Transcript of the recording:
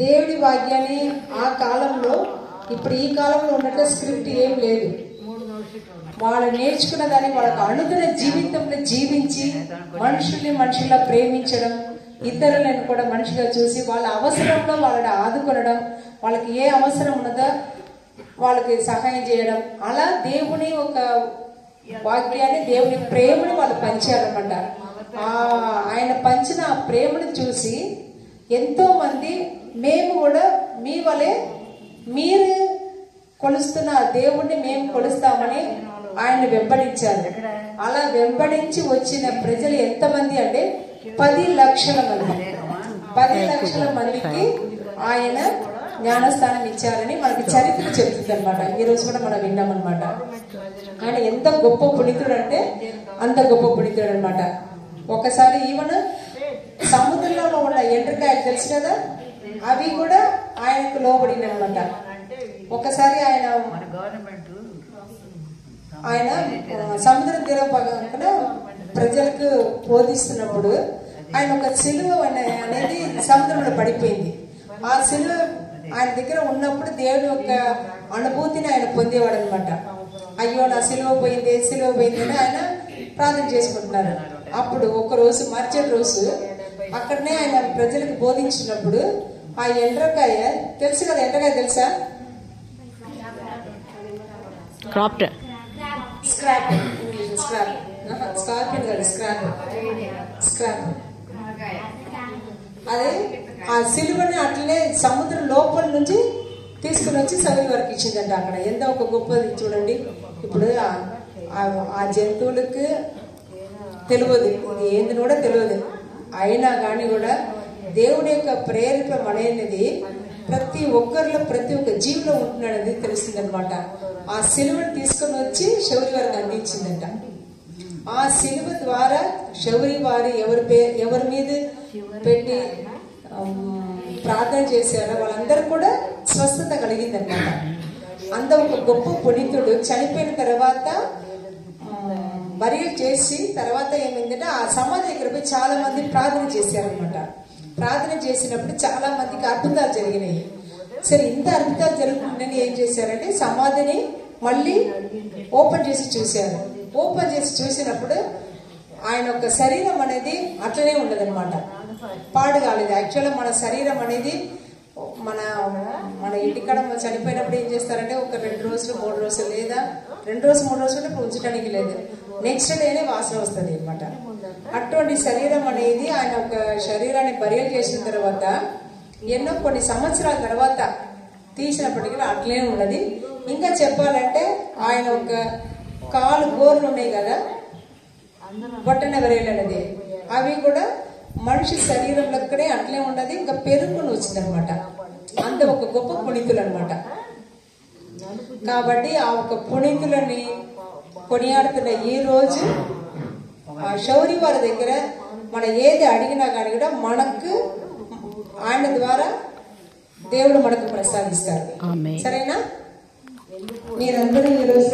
దేవుడి వాక్యాన్ని ఆ కాలంలో ఇప్పుడు ఈ కాలంలో ఉన్నట్టు స్క్రిప్ట్ ఏం లేదు. వాళ్ళు నేర్చుకున్న దాన్ని వాళ్ళకు అనుదిన జీవితంలో జీవించి మనుషుల్లా ప్రేమించడం, ఇతరులను కూడా మనిషిగా చూసి వాళ్ళ అవసరంలో వాళ్ళని ఆదుకొనడం, వాళ్ళకి ఏ అవసరం ఉన్నదో వాళ్ళకి సహాయం చేయడం, అలా దేవుని ఒక వాక్యాన్ని దేవుని ప్రేమని వాళ్ళు పంచారన్నమాట. ఆయన పంచిన ఆ ప్రేమను చూసి ఎంతో మంది మేము కూడా మీ వలె మీరు కొలుస్తున్న దేవుణ్ణి మేము కొలుస్తామని ఆయన వెంబడించారు. అలా వెంబడించి వచ్చిన ప్రజలు ఎంతమంది అంటే 10 లక్షల మంది. 10 లక్షల మందికి ఆయన జ్ఞానస్థానం ఇచ్చారని మనకి చరిత్ర చెప్తుంది అనమాట. ఈ రోజు కూడా మనం విన్నామన్నమాట. ఆయన ఎంత గొప్ప పుణితుడు అంటే అంత గొప్ప పుణితుడు అనమాట. ఒకసారి ఈవెన్ సముద్రంలో ఉన్న ఎండ్రకాయలు తెలుసు కదా, అవి కూడా ఆయనకు లోబడిన అనమాట. ఒకసారి ఆయన సముద్ర తీరం పక్కన ప్రజలకు బోధిస్తున్నప్పుడు ఆయన ఒక సిలువ అనేది సముద్రంలో పడిపోయింది. ఆ సిలువ ఆయన దగ్గర ఉన్నప్పుడు దేవుని యొక్క అనుభూతిని ఆయన పొందేవాడు అనమాట. అయ్యో నా సిలువ పోయింది అని ఆయన ప్రార్థన చేసుకుంటున్నారు. అప్పుడు ఒక రోజు మరుసటి రోజు అక్కడనే ఆయన ప్రజలకు బోధించినప్పుడు ఆ ఎండ్రకాయ తెలుసు కదా, ఎండ్రకాయ తెలుసా? అదే ఆ సిలువని అట్లనే సముద్రం లోపల నుంచి తీసుకుని వచ్చి సగం వరకు ఇచ్చిందంట. అక్కడ ఎంత ఒక గొప్పది చూడండి. ఇప్పుడు ఆ జంతువులకు తెలియదు, ఇది ఏంది కూడా తెలియదు. అయినా కానీ కూడా దేవుడి యొక్క ప్రేరేపణ అనేది ప్రతి ఒక్కరిలో ప్రతి ఒక్క జీవిలో ఉంటున్నాడని తెలుస్తుంది అనమాట. ఆ సిలువను తీసుకొని వచ్చి శౌరి వారికి అందించిందంట. ఆ సిలువ ద్వారా శౌరి వారు ఎవరి మీద పెట్టి ప్రార్థన చేశారో వాళ్ళందరూ కూడా స్వస్థత కలిగిందనమాట. అంత ఒక గొప్ప పునీతుడు చనిపోయిన తర్వాత బరియలు చేసి తర్వాత ఏమైందంటే ఆ సమాధి దగ్గర పోయి చాలా మంది ప్రార్థన చేశారనమాట. ప్రార్థన చేసినప్పుడు చాలా మందికి అద్భుతాలు జరిగినాయి. సరే, ఇంత అద్భుతాలు జరుగుతుందని ఏం చేశారంటే సమాధిని మళ్ళీ ఓపెన్ చేసి చూశారు. ఓపెన్ చేసి చూసినప్పుడు ఆయన యొక్క శరీరం అనేది అట్లనే ఉండదన్నమాట, పాడు కాలేదు. యాక్చువల్గా మన శరీరం అనేది మన ఇంటికాడ చనిపోయినప్పుడు ఏం చేస్తారంటే ఒక 2 రోజులు 3 రోజులు లేదా 2 రోజులు 3 రోజులు ఉంచడానికి లేదు, నెక్స్ట్ డేనే వాసన వస్తుంది అనమాట. అటువంటి శరీరం అనేది ఆయన ఒక శరీరాన్ని బరియలు చేసిన తర్వాత ఎన్నో కొన్ని సంవత్సరాల తర్వాత తీసినప్పటికీ అట్లనే ఉన్నది. ఇంకా చెప్పాలంటే ఆయన ఒక కాలు గోర్లు ఉన్నాయి కదా, బొట్టన బరియలు అనేది, అవి కూడా మనిషి శరీరంలోనే అట్లే ఉన్నది. ఇంకా పెరుగుని వచ్చింది అనమాట. అంత ఒక గొప్ప పునీతులు అనమాట. కాబట్టి ఆ ఒక పునీతులని కొనియాడుతున్న ఈ రోజు ఆ శౌరి వారి దగ్గర మనం ఏది అడిగినా కానీ కూడా మనకు ఆయన ద్వారా దేవుడు మనకు ప్రసాదిస్తారు. సరేనా? మీరందరూ ఈరోజు